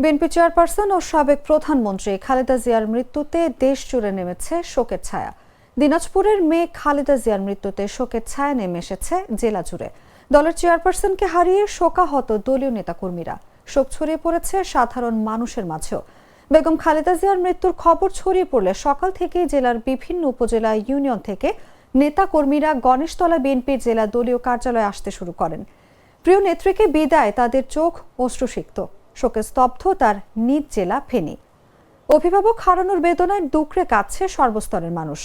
BNP chairperson ও সাবেক প্রধানমন্ত্রী খালেদা জিয়ার মৃত্যুতে দেশ জুড়ে নেমেছে শোকের ছায়া। দিনাজপুরের মেয়ে খালেদা জিয়ার মৃত্যুতে শোকের ছায়া নেমে এসেছে জেলা জুড়ে। দলের চেয়ারপারসনকে হারিয়ে শোকাহত দলীয় নেতাকর্মীরা। শোক ছড়িয়ে পড়েছে সাধারণ মানুষের মাঝেও। বেগম খালেদা জিয়ার মৃত্যুর খবর ছড়িয়ে পড়লে সকাল থেকেই জেলার বিভিন্ন উপজেলা ইউনিয়ন থেকে নেতাকর্মীরা গণেশতলা বিএনপির জেলা দলীয় কার্যালয়ে আসতে শুরু করেন। প্রিয় নেত্রীকে বিদায় তাদের চোখ অশ্রুসিক্ত। শোকে স্তব্ধ তার নিজ জেলা ফেনী। অভিভাবক হারানোর বেদনায় দুঃখে কাঁদছে সর্বস্তরের মানুষ।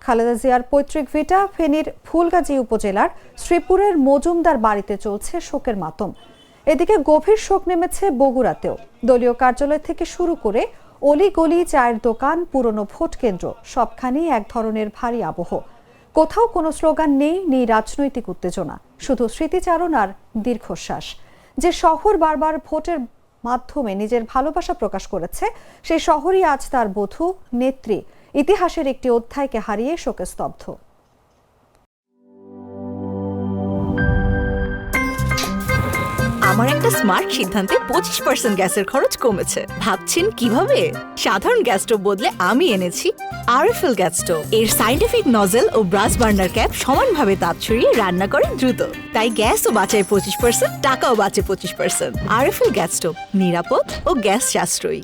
খালেদা জিয়ার পৈতৃক ভিটা ফেনীর ফুলগাজী উপজেলার শ্রীপুরের মজুমদার বাড়িতে চলছে শোকের মাতম। এদিকে গভীর শোক নেমেছে বগুড়াতেও। দলীয় কার্যালয় থেকে শুরু করে অলিগলি, চায়ের দোকান, পুরনো ভোট কেন্দ্র সবখানেই এক ধরনের ভারী আবহ। কোথাও কোনো স্লোগান নেই রাজনৈতিক উত্তেজনা, শুধু স্মৃতিচারণ আর দীর্ঘশ্বাস। যে শহর বারবার ভোটের মাধ্যমে নিজের ভালোবাসা প্রকাশ করেছে, সেই শহরই আজ তার বধূ নেত্রী ইতিহাসের একটি অধ্যায়কে হারিয়ে শোকে স্তব্ধ। আমার একটা স্মার্ট সিদ্ধান্তে 25% গ্যাসের খরচ কমেছে। ভাবছেন কিভাবে? সাধারণ গ্যাস স্টোভ বদলে আমি এনেছি আরএফএল গ্যাস স্টোভ। এর সাইন্টিফিক নজল ও ব্রাস বার্নার ক্যাপ সমানভাবে তাপ ছড়িয়ে রান্না করে দ্রুত। তাই গ্যাসও বাঁচায় 25%, টাকাও বাঁচে 25%। আরএফএল গ্যাস স্টোভ নিরাপদ ও গ্যাস সাশ্রয়ী।